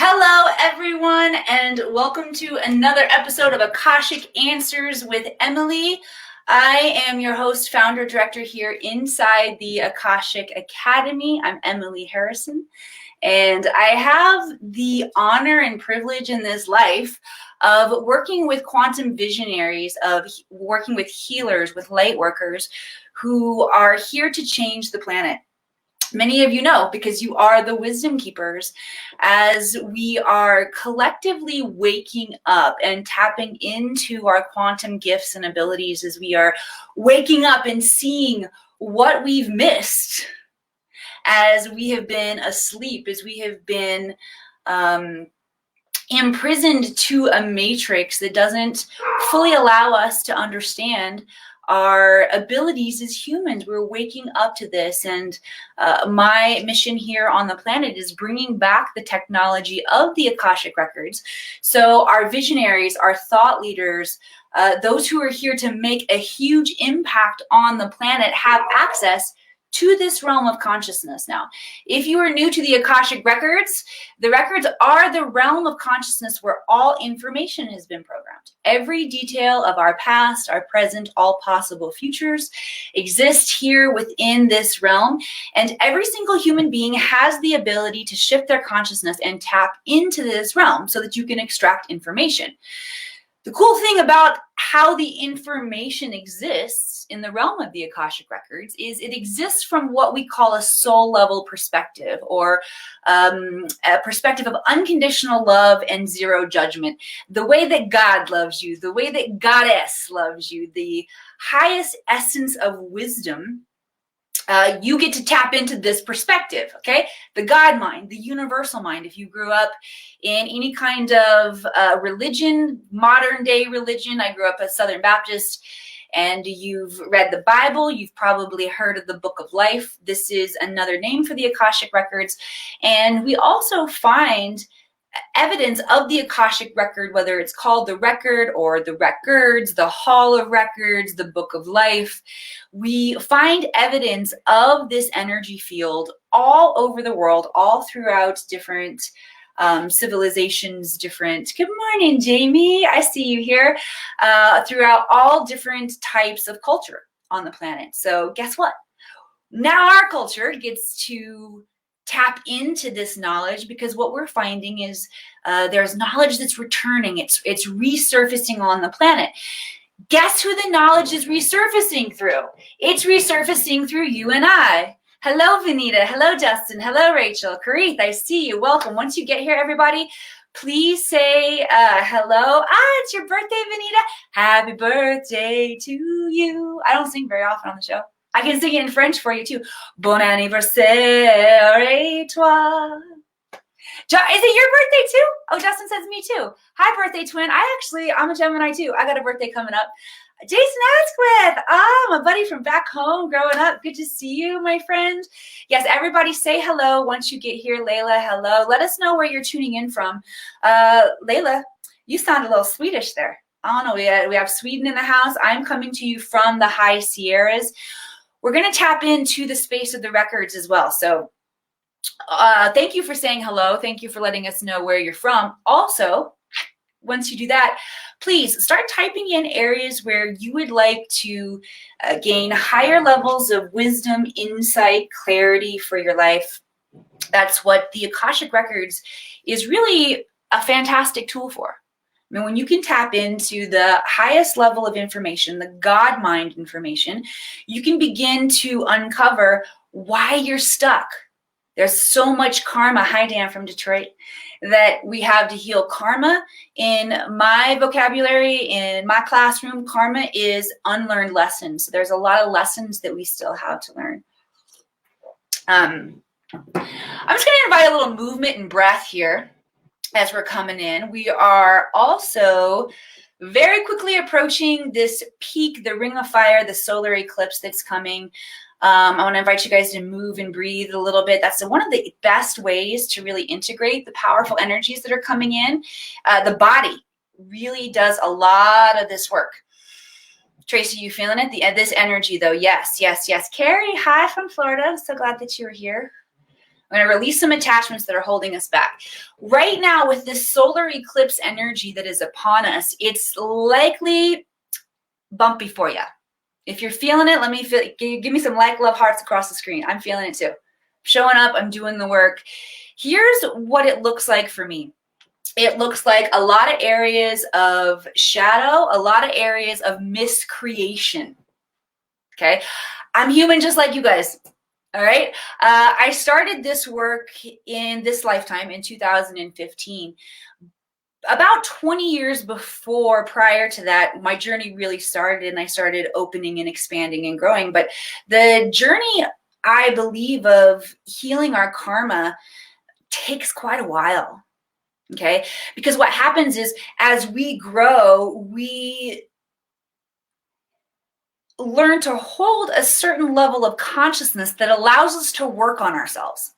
Hello, everyone, and welcome to another episode of Akashic Answers with Emily. I am your host, founder, director here inside the Akashic Academy. I'm Emily Harrison, and I have the honor and privilege in this life of working with quantum visionaries, of working with healers, with light workers who are here to change the planet. Many of you know because you are the wisdom keepers, as we are collectively waking up and tapping into our quantum gifts and abilities, as we are waking up and seeing what we've missed as we have been asleep, as we have been imprisoned to a matrix that doesn't fully allow us to understand our abilities as humans. We're waking up to this, and my mission here on the planet is bringing back the technology of the Akashic Records, so our visionaries, our thought leaders, those who are here to make a huge impact on the planet have access to this realm of consciousness. Now, if you are new to the Akashic Records, the records are the realm of consciousness where all information has been programmed. Every detail of our past, our present, all possible futures exist here within this realm, and every single human being has the ability to shift their consciousness and tap into this realm so that you can extract information. The cool thing about how the information exists in the realm of the Akashic Records is it exists from what we call a soul level perspective, or a perspective of unconditional love and zero judgment. The way that God loves you, the way that Goddess loves you, the highest essence of wisdom. You get to tap into this perspective, okay? The God mind, the universal mind. If you grew up in any kind of religion, modern day religion, I grew up a Southern Baptist, and you've read the Bible, you've probably heard of the Book of Life. This is another name for the Akashic Records. And we also find evidence of the Akashic Record, whether it's called the Record or the Records, the Hall of Records, the Book of Life. We find evidence of this energy field all over the world, all throughout different civilizations, different, good morning, Jamie, I see you here, throughout all different types of culture on the planet. So guess what? Now our culture gets to tap into this knowledge, because what we're finding is there's knowledge that's returning. It's resurfacing on the planet. Guess who the knowledge is resurfacing through? It's resurfacing through you and I. Hello, Vanita. Hello, Justin. Hello, Rachel. Karith, I see you. Welcome. Once you get here, everybody, please say hello. It's your birthday, Vanita. Happy birthday to you. I don't sing very often on the show. I can sing it in French for you too. Bon anniversaire, toi. Is it your birthday too? Oh, Justin says me too. Hi, birthday twin. I'm a Gemini too. I got a birthday coming up. Jason Asquith. My buddy from back home growing up. Good to see you, my friend. Yes, everybody say hello once you get here. Layla, hello. Let us know where you're tuning in from. Layla, you sound a little Swedish there. I don't know. We have Sweden in the house. I'm coming to you from the High Sierras. We're going to tap into the space of the records as well. So thank you for saying hello. Thank you for letting us know where you're from. Also, once you do that, please start typing in areas where you would like to gain higher levels of wisdom, insight, clarity for your life. That's what the Akashic Records is really a fantastic tool for. I mean, when you can tap into the highest level of information, the God mind information, you can begin to uncover why you're stuck. There's so much karma. Hi, Dan from Detroit, that we have to heal. Karma, in my vocabulary, in my classroom, karma is unlearned lessons. So there's a lot of lessons that we still have to learn. I'm just going to invite a little movement and breath here as we're coming in. We are also very quickly approaching this peak, the ring of fire, the solar eclipse that's coming. I want to invite you guys to move and breathe a little bit. That's one of the best ways to really integrate the powerful energies that are coming in. The body really does a lot of this work. Tracy, you feeling it? This energy though, yes, yes, yes. Carrie, hi from Florida. So glad that you're here. We're going to release some attachments that are holding us back. Right now, with this solar eclipse energy that is upon us, it's likely bumpy for you. If you're feeling it, give me some like, love, hearts across the screen. I'm feeling it too. Showing up, I'm doing the work. Here's what it looks like for me. It looks like a lot of areas of shadow, a lot of areas of miscreation. Okay? I'm human just like you guys. All right. I started this work in this lifetime in 2015. About 20 years prior to that, my journey really started, and I started opening and expanding and growing. But the journey, I believe, of healing our karma takes quite a while. Okay. Because what happens is, as we grow, we learn to hold a certain level of consciousness that allows us to work on ourselves.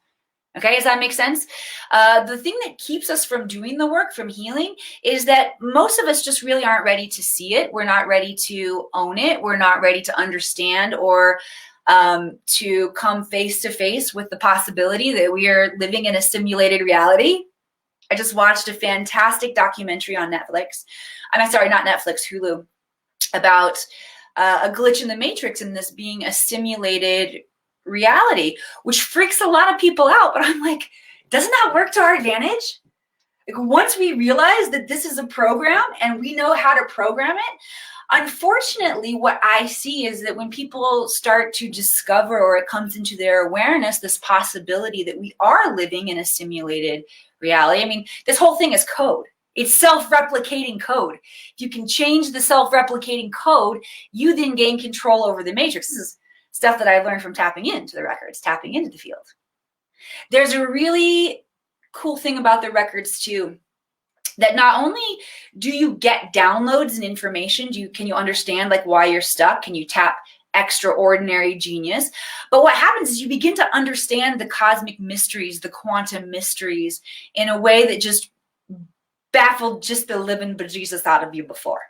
Okay, does that make sense? The thing that keeps us from doing the work, from healing, is that most of us just really aren't ready to see it. We're not ready to own it. We're not ready to understand or to come face to face with the possibility that we are living in a simulated reality. I just watched a fantastic documentary on Netflix. I'm sorry, not Netflix, Hulu, about a glitch in the matrix and this being a simulated reality, which freaks a lot of people out. But I'm like, doesn't that work to our advantage? Like, once we realize that this is a program and we know how to program it, unfortunately, what I see is that when people start to discover, or it comes into their awareness, this possibility that we are living in a simulated reality. I mean, this whole thing is code. It's self-replicating code. If you can change the self-replicating code, you then gain control over the matrix. This is stuff that I've learned from tapping into the records, tapping into the field. There's a really cool thing about the records too, that not only do you get downloads and information, can you understand like why you're stuck? Can you tap extraordinary genius? But what happens is you begin to understand the cosmic mysteries, the quantum mysteries, in a way that just baffled just the living bejesus out of you before.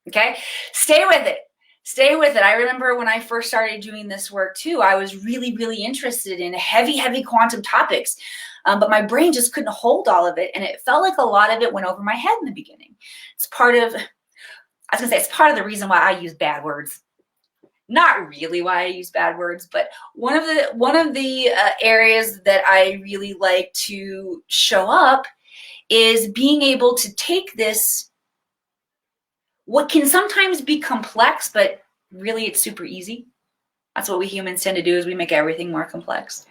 Okay? Stay with it. Stay with it. I remember when I first started doing this work too, I was really, really interested in heavy quantum topics. But my brain just couldn't hold all of it. And it felt like a lot of it went over my head in the beginning. It's part of the reason why I use bad words. Not really why I use bad words, but one of the areas that I really like to show up is being able to take this, what can sometimes be complex, but really it's super easy. That's what we humans tend to do, is we make everything more complex.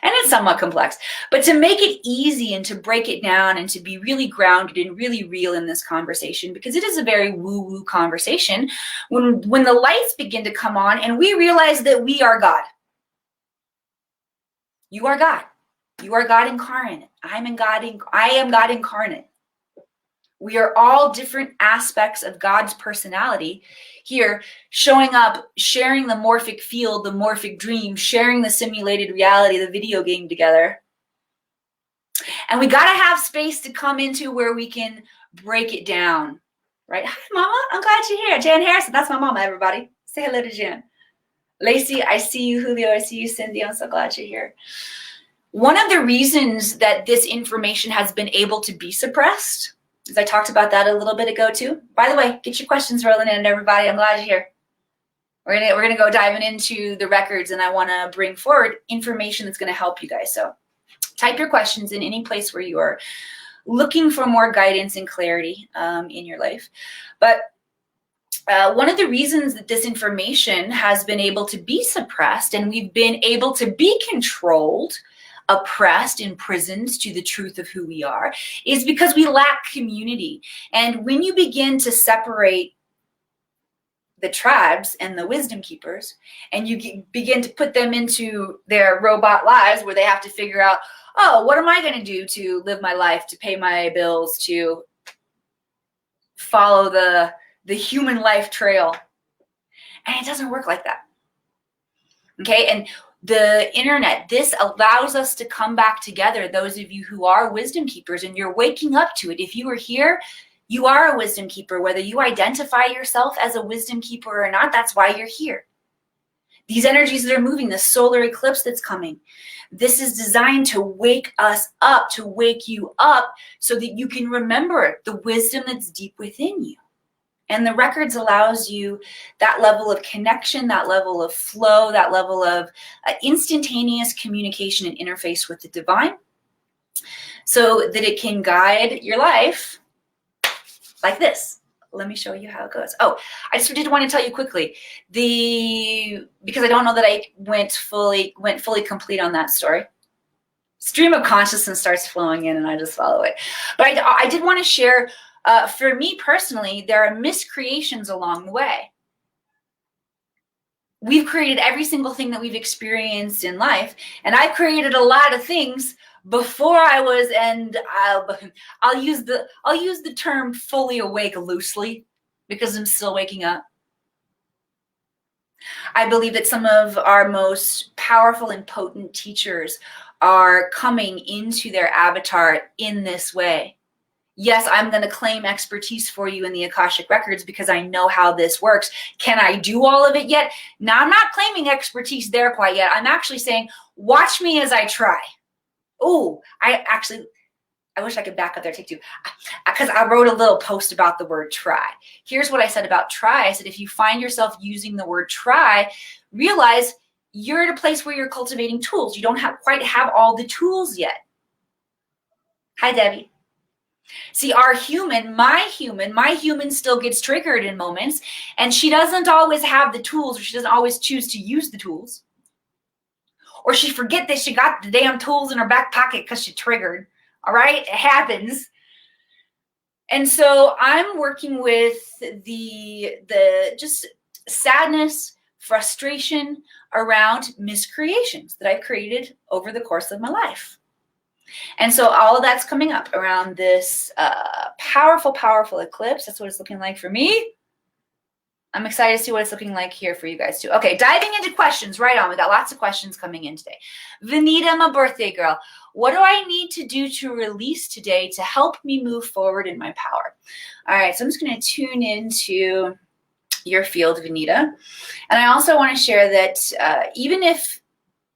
And it's somewhat complex, but to make it easy and to break it down and to be really grounded and really real in this conversation, because it is a very woo-woo conversation, when the lights begin to come on and we realize that we are God. You are God. You are God incarnate. I am God incarnate. We are all different aspects of God's personality here, showing up, sharing the morphic field, the morphic dream, sharing the simulated reality, the video game together. And we got to have space to come into where we can break it down, right? Hi, Mama. I'm glad you're here. Jan Harrison. That's my mama, everybody. Say hello to Jan. Lacey, I see you. Julio, I see you. Cindy, I'm so glad you're here. One of the reasons that this information has been able to be suppressed, as I talked about that a little bit ago too. By the way, get your questions rolling in, everybody. I'm glad you're here. We're gonna go diving into the records, and I want to bring forward information that's going to help you guys. So type your questions in any place where you are looking for more guidance and clarity in your life. But one of the reasons that this information has been able to be suppressed and we've been able to be controlled, oppressed, imprisoned to the truth of who we are, is because we lack community. And when you begin to separate the tribes and the wisdom keepers, and you begin to put them into their robot lives where they have to figure out, oh, what am I going to do to live my life, to pay my bills, to follow the human life trail? And it doesn't work like that. Okay, and the internet, this allows us to come back together, those of you who are wisdom keepers, and you're waking up to it. If you are here, you are a wisdom keeper. Whether you identify yourself as a wisdom keeper or not, that's why you're here. These energies that are moving, the solar eclipse that's coming, this is designed to wake us up, to wake you up so that you can remember the wisdom that's deep within you. And the records allows you that level of connection, that level of flow, that level of instantaneous communication and interface with the divine, so that it can guide your life like this. Let me show you how it goes. Oh, I just did want to tell you quickly, because I don't know that I went fully complete on that story. Stream of consciousness starts flowing in and I just follow it. But I did want to share, for me personally, there are miscreations along the way. We've created every single thing that we've experienced in life, and I created a lot of things before I was, and I'll use the term fully awake loosely because I'm still waking up. I believe that some of our most powerful and potent teachers are coming into their avatar in this way. Yes, I'm going to claim expertise for you in the Akashic Records because I know how this works. Can I do all of it yet? Now, I'm not claiming expertise there quite yet. I'm actually saying, watch me as I try. Oh, I wish I could back up there, take two, because I wrote a little post about the word try. Here's what I said about try. I said, if you find yourself using the word try, realize you're at a place where you're cultivating tools. You don't quite have all the tools yet. Hi, Debbie. See, my human still gets triggered in moments, and she doesn't always have the tools, or she doesn't always choose to use the tools. Or she forget that she got the damn tools in her back pocket because she triggered. All right, it happens. And so I'm working with the just sadness, frustration around miscreations that I created over the course of my life. And so all of that's coming up around this powerful, powerful eclipse. That's what it's looking like for me. I'm excited to see what it's looking like here for you guys too. Okay, diving into questions right on. We got lots of questions coming in today. Vanita, my birthday girl, what do I need to do to release today to help me move forward in my power? All right, so I'm just going to tune into your field, Vanita. And I also want to share that even if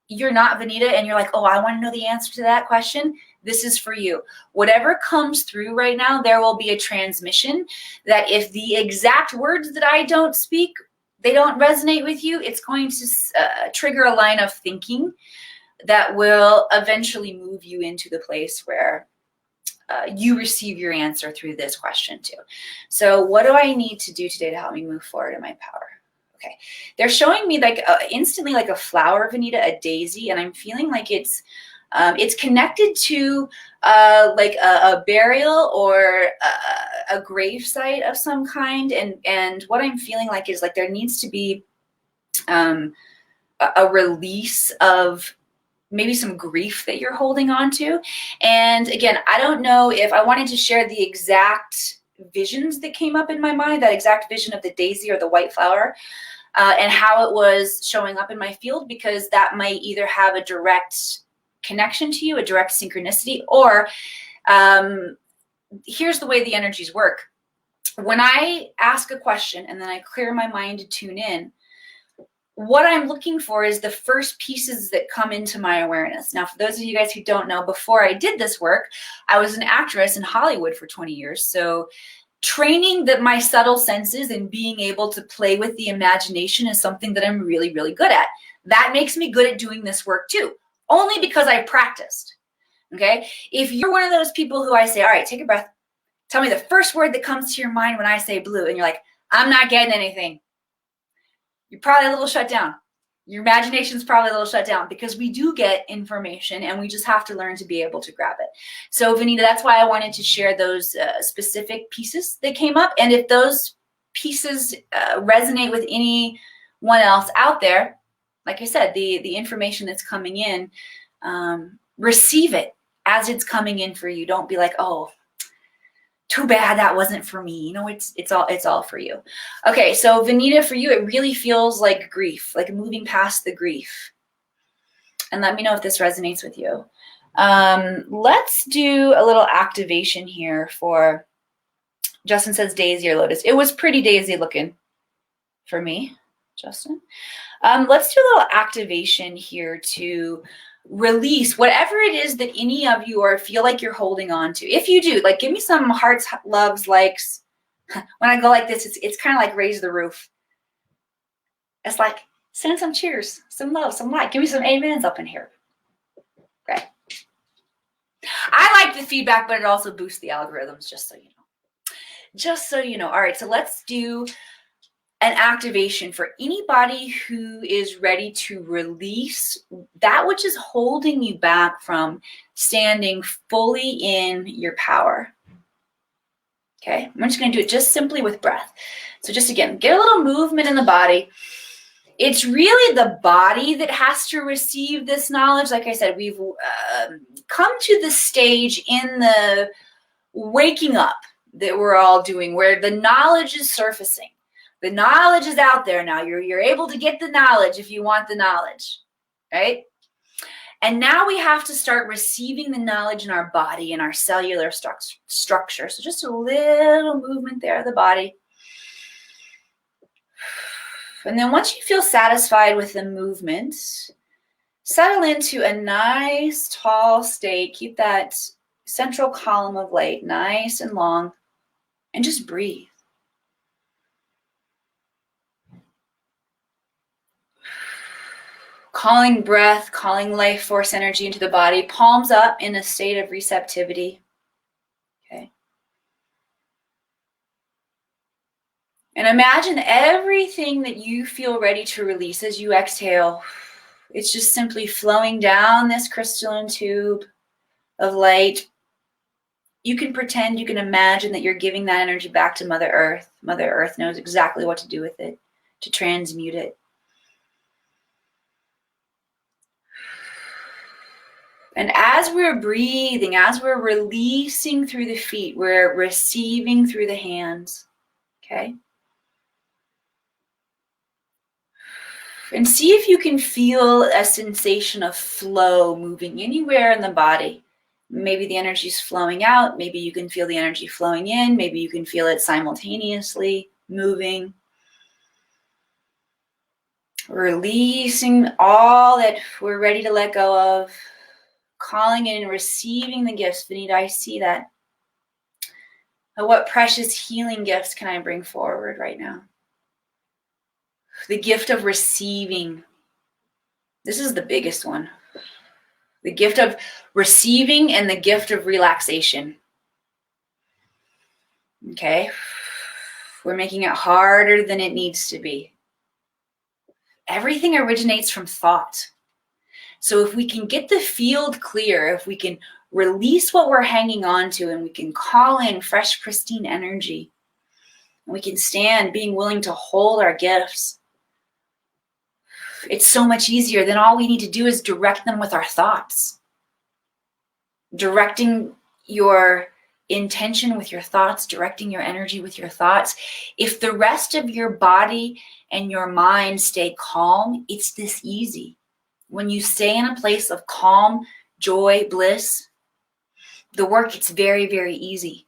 you're not Vanita and you're like, oh, I want to know the answer to that question, this is for you. Whatever comes through right now, there will be a transmission that if the exact words that I don't speak, they don't resonate with you, it's going to trigger a line of thinking that will eventually move you into the place where you receive your answer through this question too. So what do I need to do today to help me move forward in my power? Okay, they're showing me like instantly like a flower, Vanita, a daisy, and I'm feeling like it's connected to like a burial or a grave site of some kind, and what I'm feeling like is like there needs to be a release of maybe some grief that you're holding on to. And again, I don't know if I wanted to share the exact visions that came up in my mind, that exact vision of the daisy or the white flower, and how it was showing up in my field, because that might either have a direct connection to you, a direct synchronicity, or here's the way the energies work. When I ask a question and then I clear my mind to tune in, what I'm looking for is the first pieces that come into my awareness. Now, for those of you guys who don't know, before I did this work, I was an actress in Hollywood for 20 years. So training my subtle senses and being able to play with the imagination is something that I'm really, really good at. That makes me good at doing this work too, only because I've practiced, okay? If you're one of those people who I say, all right, take a breath, tell me the first word that comes to your mind when I say blue, and you're like, I'm not getting anything, you're probably a little shut down. Your imagination's probably a little shut down, because we do get information and we just have to learn to be able to grab it. So Vanita, that's why I wanted to share those specific pieces that came up. And if those pieces resonate with anyone else out there, like I said, the information that's coming in, receive it as it's coming in for you. Don't be like, oh, too bad that wasn't for me. You know, it's all for you. Okay, so Vanita, for you, it really feels like grief, like moving past the grief. And let me know if this resonates with you. Let's do a little activation here for, Justin says daisy or lotus. It was pretty daisy looking for me. Justin. Let's do a little activation here to release whatever it is that any of you or feel like you're holding on to. If you do, like, give me some hearts, loves, likes. When I go like this, it's kind of like raise the roof. It's like send some cheers, some love, some light. Give me some amens up in here. Okay. I like the feedback, but it also boosts the algorithms, just so you know. Just so you know. All right, so let's do an activation for anybody who is ready to release that which is holding you back from standing fully in your power. Okay, I'm just going to do it just simply with breath. So just again, get a little movement in the body. It's really the body that has to receive this knowledge. Like I said, we've come to the stage in the waking up that we're all doing where the knowledge is surfacing. The knowledge is out there now. You're able to get the knowledge if you want the knowledge, right? And now we have to start receiving the knowledge in our body and our cellular structure. So just a little movement there of the body. And then once you feel satisfied with the movement, settle into a nice tall state. Keep that central column of light nice and long, and just breathe. Calling breath, calling life force energy into the body, palms up in a state of receptivity. Okay. And imagine everything that you feel ready to release as you exhale. It's just simply flowing down this crystalline tube of light. You can pretend, you can imagine that you're giving that energy back to Mother Earth. Mother Earth knows exactly what to do with it, to transmute it. And as we're breathing, as we're releasing through the feet, we're receiving through the hands, okay? And see if you can feel a sensation of flow moving anywhere in the body. Maybe the energy is flowing out. Maybe you can feel the energy flowing in. Maybe you can feel it simultaneously moving. Releasing all that we're ready to let go of. Calling in and receiving the gifts. Vanita, I see that. What precious healing gifts can I bring forward right now? The gift of receiving. This is the biggest one. The gift of receiving and the gift of relaxation. Okay? We're making it harder than it needs to be. Everything originates from thought. So if we can get the field clear, if we can release what we're hanging on to, and we can call in fresh, pristine energy, and we can stand being willing to hold our gifts, it's so much easier. Then all we need to do is direct them with our thoughts. Directing your intention with your thoughts, directing your energy with your thoughts. If the rest of your body and your mind stay calm, it's this easy. When you stay in a place of calm, joy, bliss, the work gets very, very easy.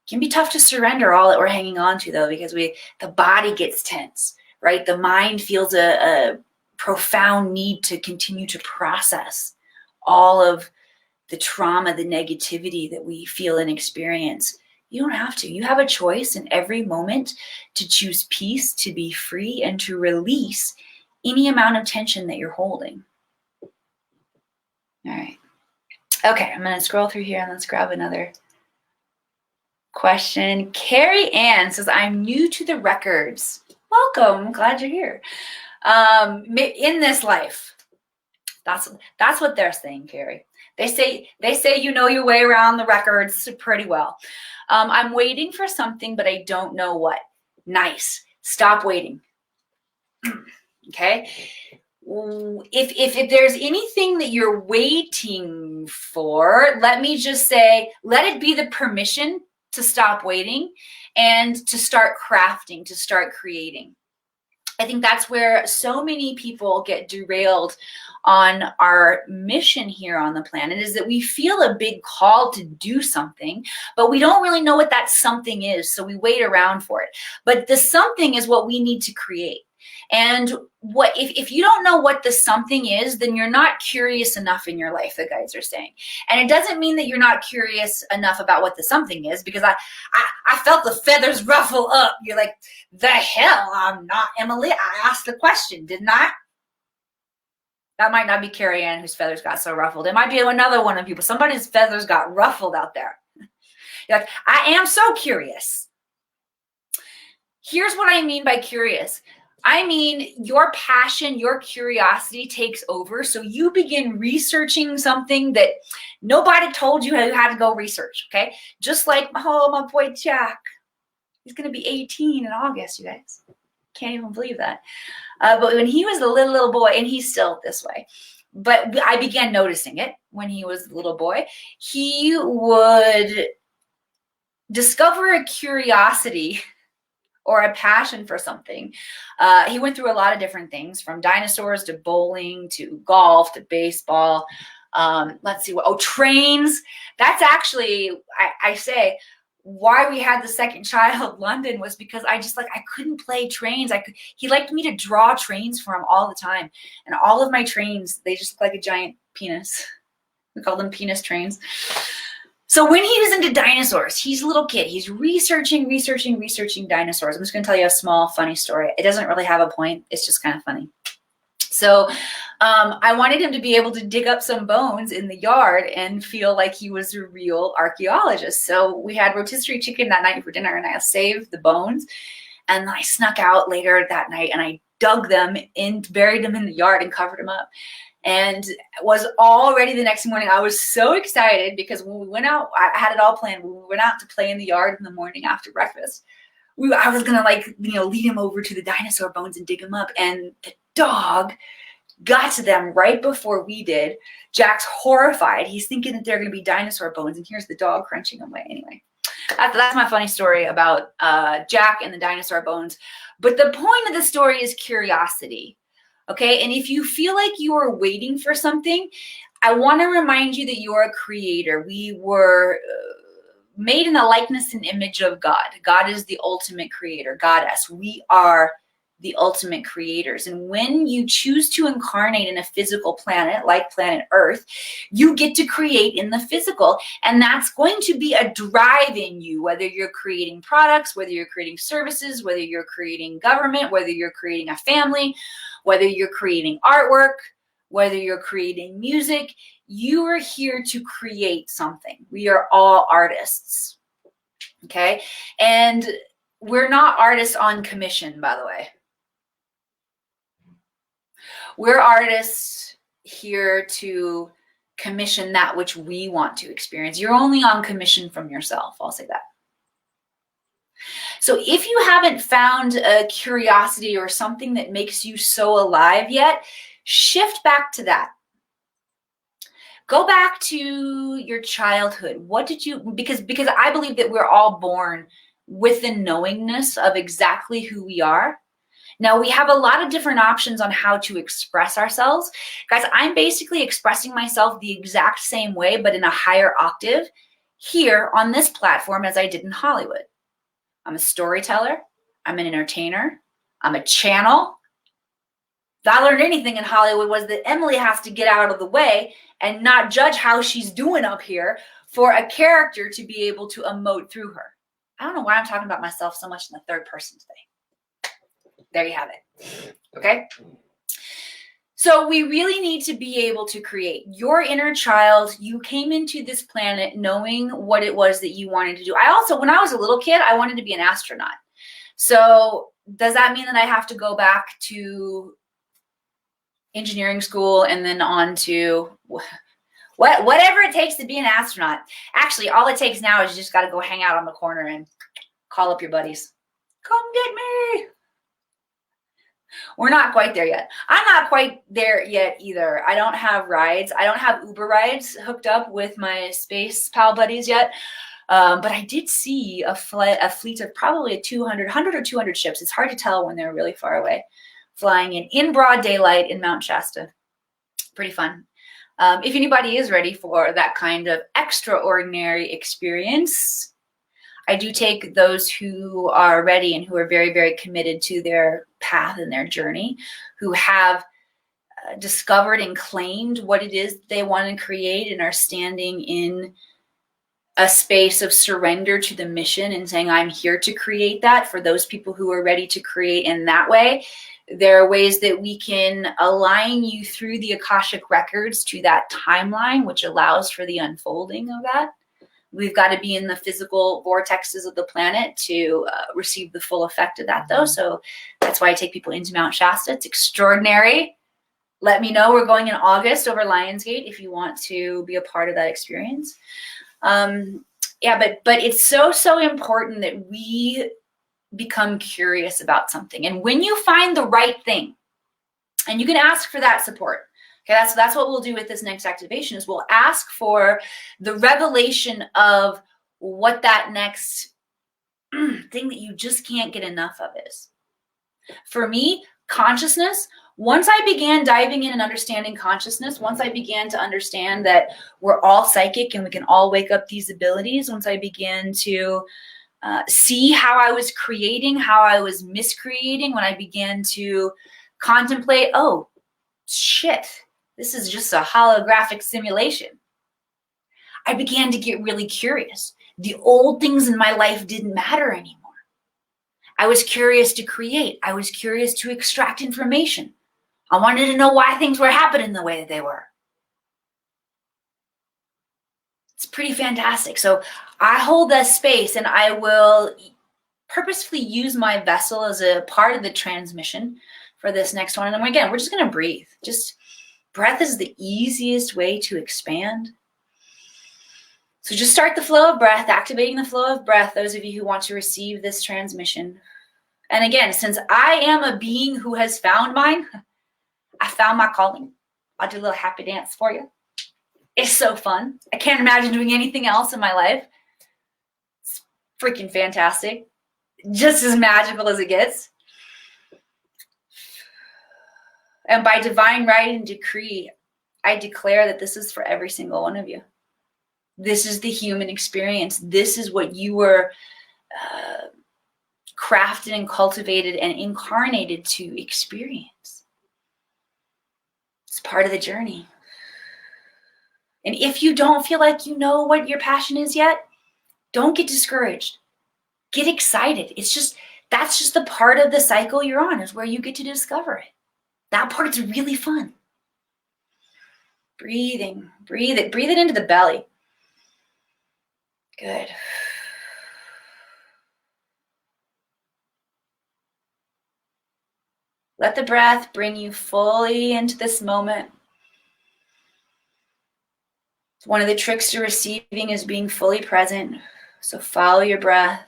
It can be tough to surrender all that we're hanging on to, though, because the body gets tense, right? The mind feels a profound need to continue to process all of the trauma, the negativity that we feel and experience. You don't have to. You have a choice in every moment to choose peace, to be free, and to release any amount of tension that you're holding. All right. Okay, I'm going to scroll through here and let's grab another question. Carrie Ann says, I'm new to the records. Welcome. I'm glad you're here. In this life. That's what they're saying, Carrie. They say you know your way around the records pretty well. I'm waiting for something, but I don't know what. Nice. Stop waiting. Okay? If there's anything that you're waiting for, let me just say, let it be the permission to stop waiting and to start crafting, to start creating. I think that's where so many people get derailed on our mission here on the planet, is that we feel a big call to do something, but we don't really know what that something is, so we wait around for it. But the something is what we need to create. And if you don't know what the something is, then you're not curious enough in your life, the guides are saying. And it doesn't mean that you're not curious enough about what the something is, because I felt the feathers ruffle up. You're like, the hell, I'm not Emily. I asked the question, didn't I? That might not be Carrie Ann whose feathers got so ruffled. It might be another one of you, but somebody's feathers got ruffled out there. You're like, I am so curious. Here's what I mean by curious. I mean, your passion, your curiosity takes over. So you begin researching something that nobody told you how to go research, okay? Just like, oh, my boy Jack. He's going to be 18 in August, you guys. Can't even believe that. But when he was a little boy, and he's still this way, but I began noticing it when he was a little boy, he would discover a curiosity or a passion for something. He went through a lot of different things, from dinosaurs to bowling to golf to baseball. Let's see what, trains. That's actually, I say, why we had the second child, London, was because I couldn't play trains. He liked me to draw trains for him all the time. And all of my trains, they just look like a giant penis. We call them penis trains. So when he was into dinosaurs, he's a little kid. He's researching dinosaurs. I'm just going to tell you a small, funny story. It doesn't really have a point. It's just kind of funny. So I wanted him to be able to dig up some bones in the yard and feel like he was a real archaeologist. So we had rotisserie chicken that night for dinner, and I saved the bones. And I snuck out later that night, and I dug them in, buried them in the yard, and covered them up. And was all ready the next morning. I was so excited because when we went out, I had it all planned. When we went out to play in the yard in the morning after breakfast, I was going to lead him over to the dinosaur bones and dig them up. And the dog got to them right before we did. Jack's horrified. He's thinking that they're going to be dinosaur bones. And here's the dog crunching them away. Anyway, that's my funny story about Jack and the dinosaur bones. But the point of the story is curiosity. Okay, and if you feel like you are waiting for something, I want to remind you that you're a creator. We were made in the likeness and image of God. God is the ultimate creator, goddess. We are the ultimate creators. And when you choose to incarnate in a physical planet like planet Earth, you get to create in the physical. And that's going to be a drive in you, whether you're creating products, whether you're creating services, whether you're creating government, whether you're creating a family, whether you're creating artwork, whether you're creating music. You are here to create something. We are all artists. Okay? And we're not artists on commission, by the way. We're artists here to commission that which we want to experience. You're only on commission from yourself. I'll say that. So if you haven't found a curiosity or something that makes you so alive yet, shift back to that. Go back to your childhood. What did you, because I believe that we're all born with the knowingness of exactly who we are. Now, we have a lot of different options on how to express ourselves. Guys, I'm basically expressing myself the exact same way, but in a higher octave here on this platform as I did in Hollywood. I'm a storyteller. I'm an entertainer. I'm a channel. If I learned anything in Hollywood was that Emily has to get out of the way and not judge how she's doing up here for a character to be able to emote through her. I don't know why I'm talking about myself so much in the third person today. There you have it. Okay? So we really need to be able to create. Your inner child, you came into this planet knowing what it was that you wanted to do. I also, when I was a little kid, I wanted to be an astronaut. So does that mean that I have to go back to engineering school and then on to whatever it takes to be an astronaut? Actually, all it takes now is you just got to go hang out on the corner and call up your buddies. Come get me. We're not quite there yet. I'm not quite there yet either. I don't have rides. I don't have Uber rides hooked up with my space pal buddies yet. But I did see a fleet of probably 100 or 200 ships. It's hard to tell when they're really far away, flying in broad daylight in Mount Shasta. Pretty fun. If anybody is ready for that kind of extraordinary experience, I do take those who are ready and who are very, very committed to their path and their journey, who have discovered and claimed what it is they want to create and are standing in a space of surrender to the mission and saying, I'm here to create that. For those people who are ready to create in that way, there are ways that we can align you through the Akashic Records to that timeline, which allows for the unfolding of that. We've got to be in the physical vortexes of the planet to receive the full effect of that, though. So that's why I take people into Mount Shasta. It's extraordinary. Let me know. We're going in August over Lionsgate if you want to be a part of that experience. Yeah, but it's so important that we become curious about something. And when you find the right thing, and you can ask for that support. Okay, that's what we'll do with this next activation, is we'll ask for the revelation of what that next thing that you just can't get enough of is. For me, consciousness, once I began diving in and understanding consciousness, once I began to understand that we're all psychic and we can all wake up these abilities, once I began to see how I was creating, how I was miscreating, when I began to contemplate, oh, shit, this is just a holographic simulation, I began to get really curious. The old things in my life didn't matter anymore. I was curious to create. I was curious to extract information. I wanted to know why things were happening the way that they were. It's pretty fantastic. So I hold that space, and I will purposefully use my vessel as a part of the transmission for this next one. And then again, we're just going to breathe. Just breath is the easiest way to expand. So just start the flow of breath, activating the flow of breath, those of you who want to receive this transmission. And again, since I am a being who has found mine, I found my calling. I'll do a little happy dance for you. It's so fun. I can't imagine doing anything else in my life. It's freaking fantastic. Just as magical as it gets. And by divine right and decree, I declare that this is for every single one of you. This is the human experience. This is what you were crafted and cultivated and incarnated to experience. It's part of the journey. And if you don't feel like you know what your passion is yet, don't get discouraged. Get excited. That's just the part of the cycle you're on, is where you get to discover it. That part's really fun. Breathing, breathe it into the belly. Good. Let the breath bring you fully into this moment. One of the tricks to receiving is being fully present. So follow your breath.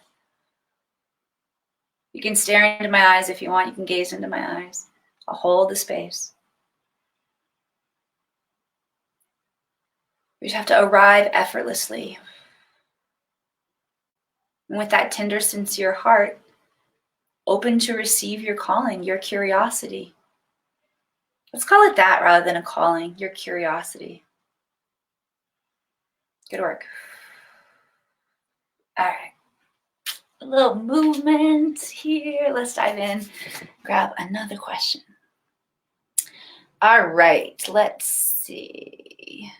You can stare into my eyes if you want. You can gaze into my eyes. I'll hold the space. We just have to arrive effortlessly. And with that tender, sincere heart, open to receive your calling, your curiosity. Let's call it that rather than a calling, your curiosity. Good work. All right. A little movement here. Let's dive in. Grab another question. All right. Let's see.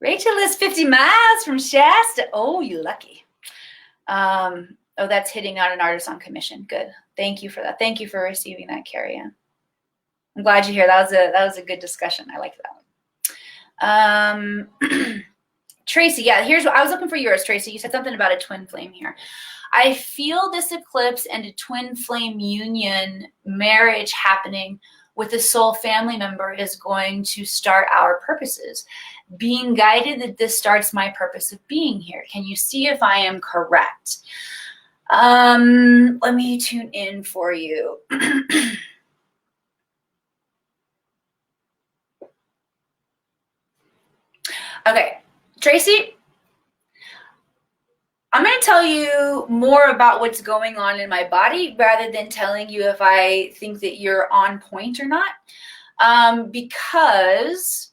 Rachel is 50 miles from Shasta. Oh, you lucky. Oh, that's hitting out an artist on commission. Good. Thank you for that. Thank you for receiving that, Carrie Ann. I'm glad you're here. That was a good discussion. I liked that one. Tracy, yeah, here's what I was looking for yours, Tracy. You said something about a twin flame here. I feel this eclipse and a twin flame union marriage happening with a soul family member is going to start our purposes. Being guided that this starts my purpose of being here. Can you see if I am correct? Let me tune in for you. Okay, Tracy, I'm going to tell you more about what's going on in my body rather than telling you if I think that you're on point or not. Because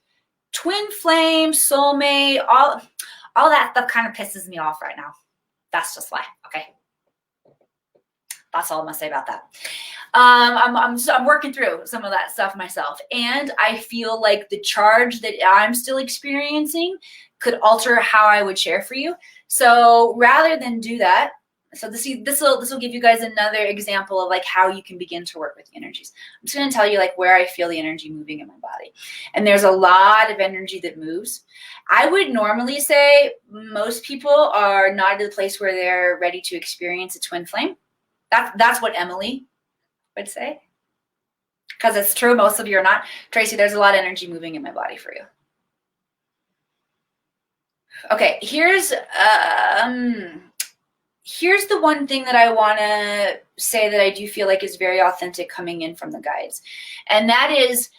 twin flame, soulmate, All that stuff kind of pisses me off right now. That's just why. Okay. That's all I'm gonna say about that. I'm working through some of that stuff myself, and I feel like the charge that I'm still experiencing could alter how I would share for you. So rather than do that, so this will give you guys another example of like how you can begin to work with the energies. I'm just going to tell you like where I feel the energy moving in my body, and there's a lot of energy that moves. I would normally say most people are not at the place where they're ready to experience a twin flame. That's what Emily would say, because it's true. Most of you are not. Tracy, there's a lot of energy moving in my body for you. Okay, here's the one thing that I want to say that I do feel like is very authentic coming in from the guides. And that is,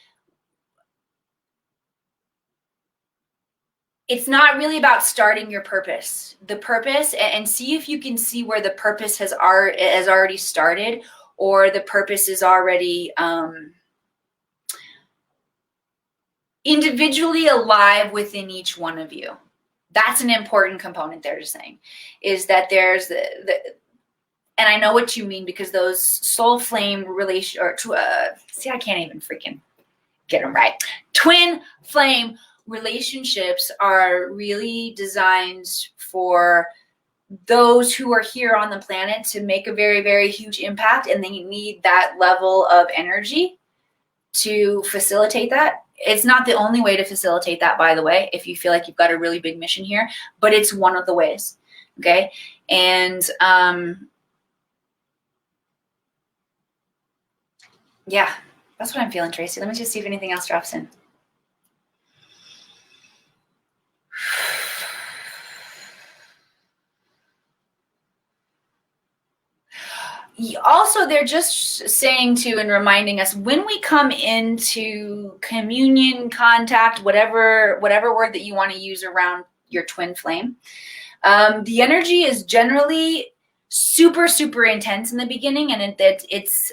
it's not really about starting your purpose. The purpose, and see if you can see where the purpose has already started, or the purpose is already individually alive within each one of you. That's an important component they're just saying, is that there's and I know what you mean, because those soul flame relation, or see, I can't even freaking get them right. Twin flame relationships are really designed for those who are here on the planet to make a very, very huge impact, and they need that level of energy to facilitate that. It's not the only way to facilitate that, by the way, if you feel like you've got a really big mission here, but it's one of the ways. Okay. And yeah, that's what I'm feeling, Tracy. Let me just see if anything else drops in. Also, they're just saying to and reminding us, when we come into communion, contact, whatever word that you want to use around your twin flame, the energy is generally super, super intense in the beginning, and it's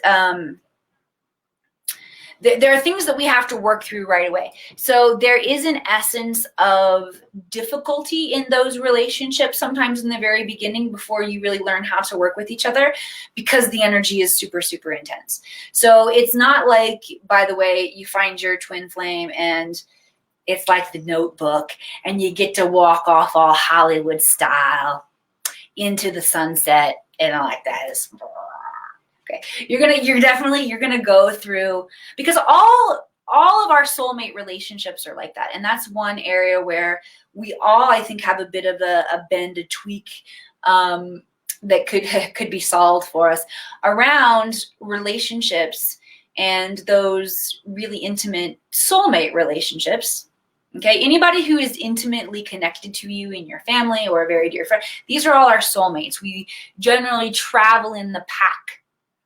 there are things that we have to work through right away. So there is an essence of difficulty in those relationships sometimes in the very beginning, before you really learn how to work with each other, because the energy is super, super intense. So it's not like, by the way, you find your twin flame and it's like The Notebook and you get to walk off all Hollywood style into the sunset and all like that. Is okay. You're gonna go through, because all of our soulmate relationships are like that, and that's one area where we all, I think, have a bit of a bend, a tweak that could be solved for us around relationships and those really intimate soulmate relationships. Okay, anybody who is intimately connected to you in your family or a very dear friend, these are all our soulmates. We generally travel in the pack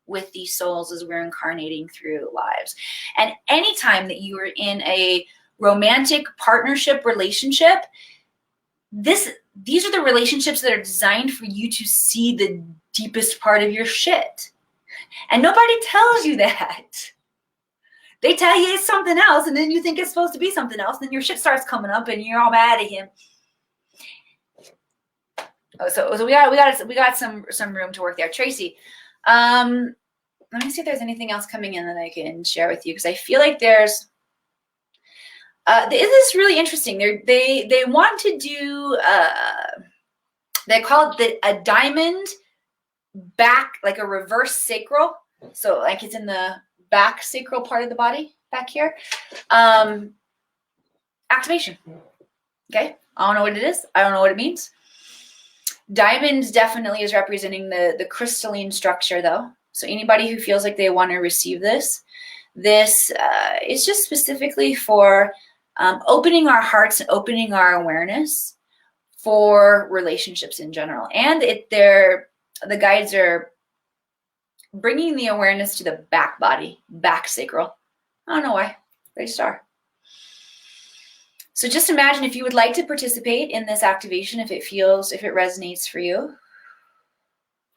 with these souls as we're incarnating through lives. And anytime that you are in a romantic partnership relationship, these are the relationships that are designed for you to see the deepest part of your shit. And nobody tells you that. They tell you it's something else, and then you think it's supposed to be something else, then your shit starts coming up and you're all mad at him. Oh, so we got some room to work there. Tracy, let me see if there's anything else coming in that I can share with you, because I feel like there's this is really interesting. They want to do they call it a diamond back, like a reverse sacral. So like it's in the back sacral part of the body back here. Activation. Okay, I don't know what it is. I don't know what it means. Diamond definitely is representing the crystalline structure, though. So anybody who feels like they want to receive this is just specifically for opening our hearts and opening our awareness for relationships in general. And the guides are bringing the awareness to the back body, back sacral. I don't know why. They just are. So just imagine if you would like to participate in this activation, if it resonates for you.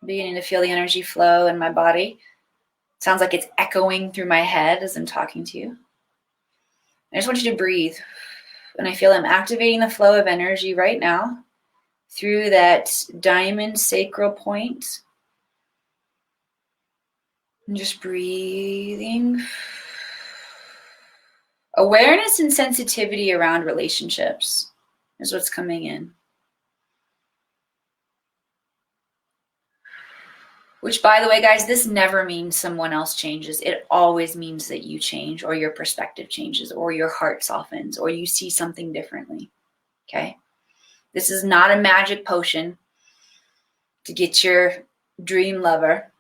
I'm beginning to feel the energy flow in my body. Sounds like it's echoing through my head as I'm talking to you. I just want you to breathe. And I feel I'm activating the flow of energy right now through that diamond sacral point. And just breathing. Awareness and sensitivity around relationships is what's coming in. Which, by the way, guys, this never means someone else changes. It always means that you change, or your perspective changes, or your heart softens, or you see something differently. Okay? This is not a magic potion to get your dream lover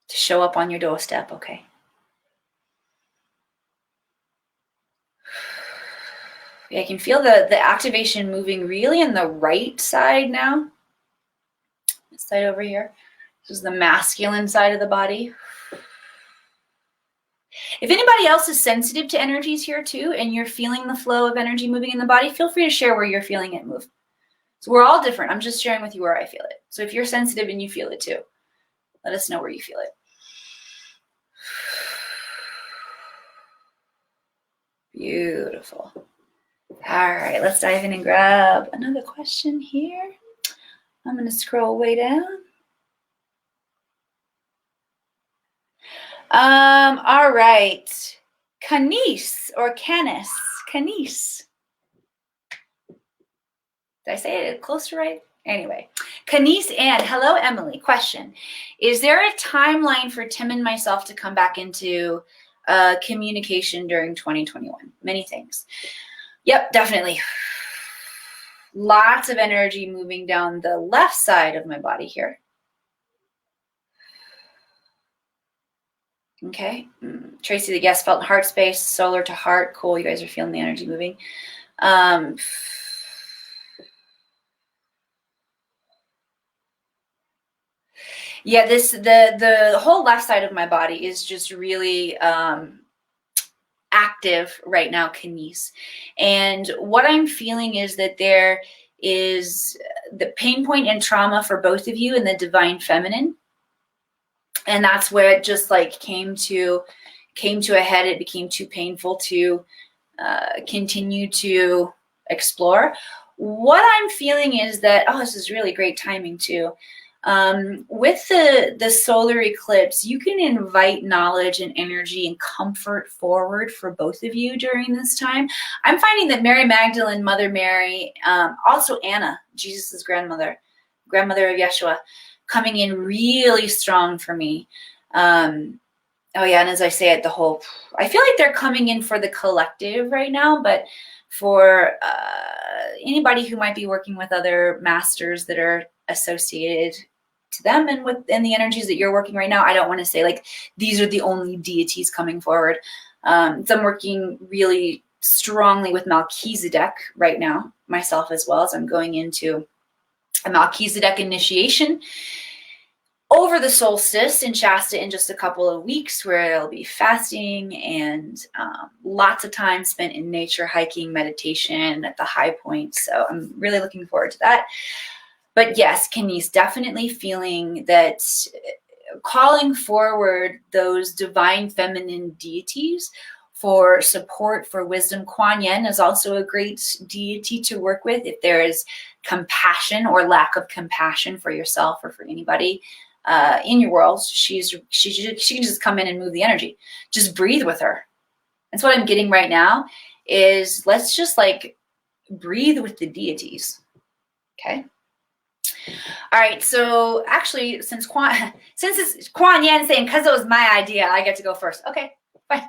to show up on your doorstep, okay? I can feel the activation moving really in the right side now. This side over here. This is the masculine side of the body. If anybody else is sensitive to energies here too, and you're feeling the flow of energy moving in the body, feel free to share where you're feeling it move. So we're all different. I'm just sharing with you where I feel it. So if you're sensitive and you feel it too, let us know where you feel it. Beautiful. All right, let's dive in and grab another question here. I'm going to scroll way down. All right. Canis or Canis. Canis. Did I say it close to right? Anyway. Canis and hello, Emily. Question. Is there a timeline for Tim and myself to come back into communication during 2021? Many things. Yep, definitely. Lots of energy moving down the left side of my body here. Okay. Tracy, the guest felt heart space, solar to heart. Cool. You guys are feeling the energy moving. Yeah, the whole left side of my body is just really active right now, Canis. And what I'm feeling is that there is the pain point and trauma for both of you in the divine feminine. And that's where it just like came to a head. It became too painful to continue to explore. What I'm feeling is that, oh, this is really great timing too. With the solar eclipse, you can invite knowledge and energy and comfort forward for both of you during this time. I'm finding that Mary Magdalene, Mother Mary, also Anna, Jesus's grandmother of Yeshua, coming in really strong for me. Oh yeah, and as I say it, I feel like they're coming in for the collective right now, but for anybody who might be working with other masters that are associated to them and within the energies that you're working right now, I don't want to say like these are the only deities coming forward. So I'm working really strongly with Melchizedek right now, myself as well, as I'm going into a Melchizedek initiation over the solstice in Shasta in just a couple of weeks, where it'll be fasting and lots of time spent in nature, hiking, meditation at the high point. So I'm really looking forward to that. But yes, Kenny's definitely feeling that calling forward those divine feminine deities for support, for wisdom. Kuan Yin is also a great deity to work with if there is compassion or lack of compassion for yourself or for anybody in your world. She can just come in and move the energy. Just breathe with her. That's what I'm getting right now is let's just like breathe with the deities. Okay. All right. So actually, since it's Kuan Yin saying, because it was my idea, I get to go first. Okay, fine.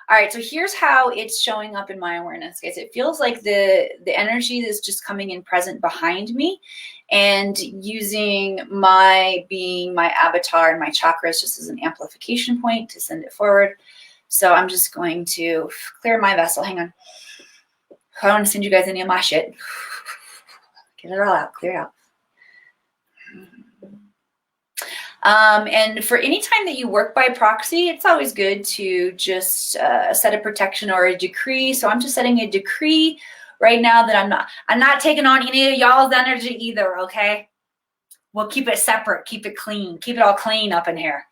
All right, so here's how it's showing up in my awareness, guys. It feels like the energy is just coming in present behind me and using my being, my avatar, and my chakras just as an amplification point to send it forward. So I'm just going to clear my vessel. Hang on. I don't want to send you guys any of my shit. Get it all out, clear it out. And for any time that you work by proxy, it's always good to just set a protection or a decree. So I'm just setting a decree right now that I'm not taking on any of y'all's energy either, okay? We'll keep it separate, keep it clean, keep it all clean up in here.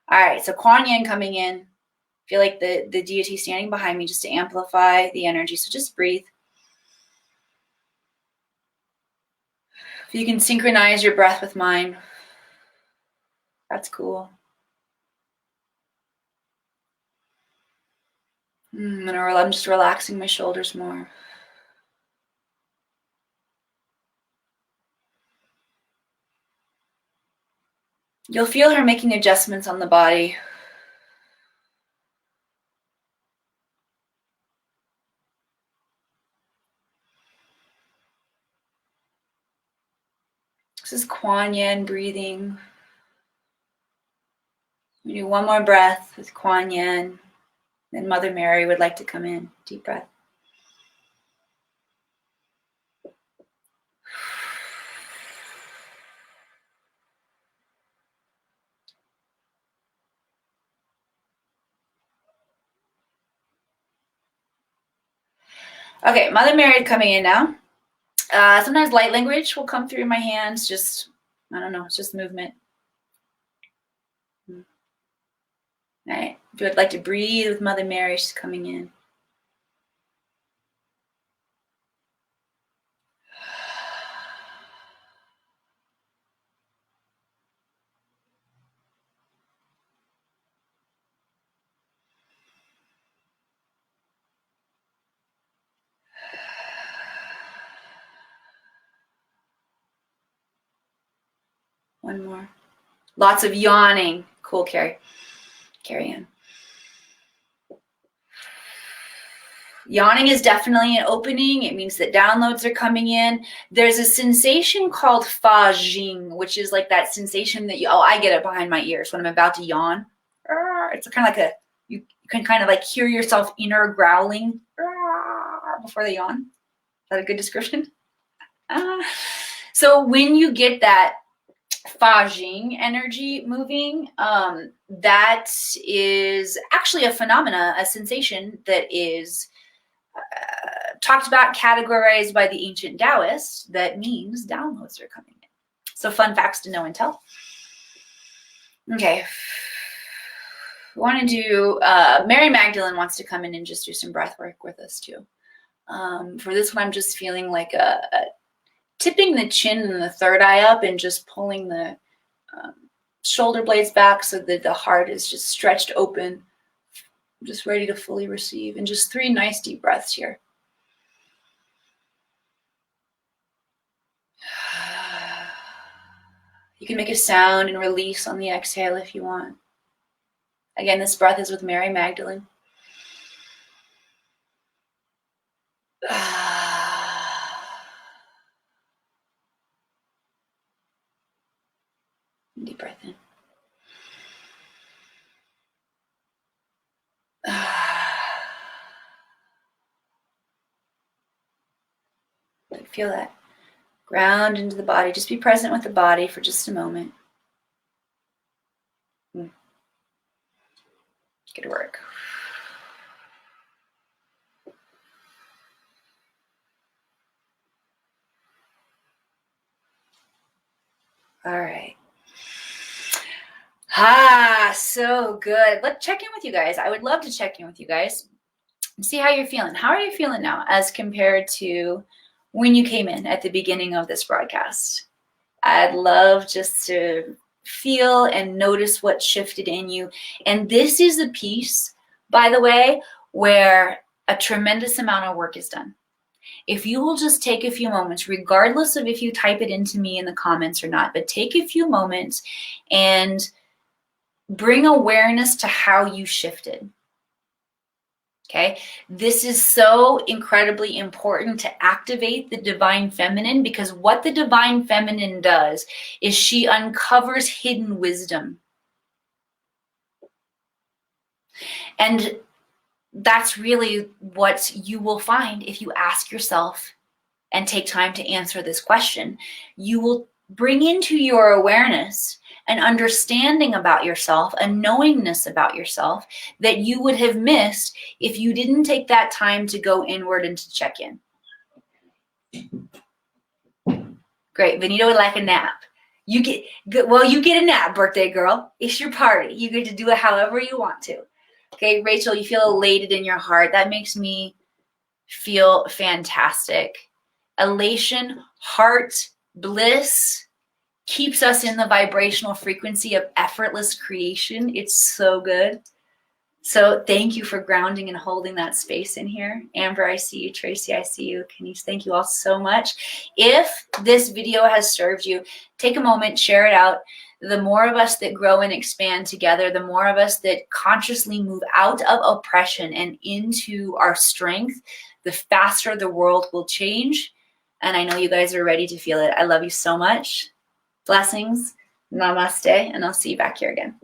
All right, so Kuan Yin coming in. Feel like the deity standing behind me just to amplify the energy. So just breathe. If you can synchronize your breath with mine, that's cool. I'm just relaxing my shoulders more. You'll feel her making adjustments on the body. This is Kuan Yin breathing. We do one more breath with Kuan Yin. Then Mother Mary would like to come in. Deep breath. Okay, Mother Mary coming in now. Sometimes light language will come through my hands. Just, I don't know, it's just movement. All right, if you would like to breathe with Mother Mary, she's coming in. One more. Lots of yawning. Cool, Carrie. Carry on. Yawning is definitely an opening. It means that downloads are coming in. There's a sensation called fa jing, which is like that sensation that I get it behind my ears when I'm about to yawn. It's kind of like you can kind of like hear yourself inner growling before they yawn. Is that a good description? So when you get that fa jing energy moving, that is actually a phenomena, a sensation that is talked about, categorized by the ancient Taoists. That means downloads are coming in. So fun facts to know and tell. Okay. We want to do, Mary Magdalene wants to come in and just do some breath work with us too. For this one, I'm just feeling like a tipping the chin and the third eye up and just pulling the shoulder blades back so that the heart is just stretched open, just ready to fully receive. And just 3 nice deep breaths here. You can make a sound and release on the exhale if you want. Again, this breath is with Mary Magdalene. Deep breath in. Feel that. Ground into the body. Just be present with the body for just a moment. Good work. All right. So good. Let's check in with you guys. I would love to check in with you guys and see how you're feeling. How are you feeling now as compared to when you came in at the beginning of this broadcast? I'd love just to feel and notice what shifted in you. And this is a piece, by the way, where a tremendous amount of work is done. If you will just take a few moments, regardless of if you type it into me in the comments or not, but take a few moments and bring awareness to how you shifted. Okay, this is so incredibly important to activate the divine feminine, because what the divine feminine does is she uncovers hidden wisdom. And that's really what you will find if you ask yourself and take time to answer this question. You will bring into your awareness an understanding about yourself, a knowingness about yourself that you would have missed if you didn't take that time to go inward and to check in. Great. Vanita would like a nap. You get a nap, birthday girl. It's your party. You get to do it however you want to. Okay, Rachel, you feel elated in your heart. That makes me feel fantastic. Elation, heart bliss, keeps us in the vibrational frequency of effortless creation. It's so good. So thank you for grounding and holding that space in here. Amber, I see you. Tracy, I see you. Kenise, thank you all so much. If this video has served you, take a moment, share it out. The more of us that grow and expand together, the more of us that consciously move out of oppression and into our strength, the faster the world will change. And I know you guys are ready to feel it. I love you so much. Blessings. Namaste. And I'll see you back here again.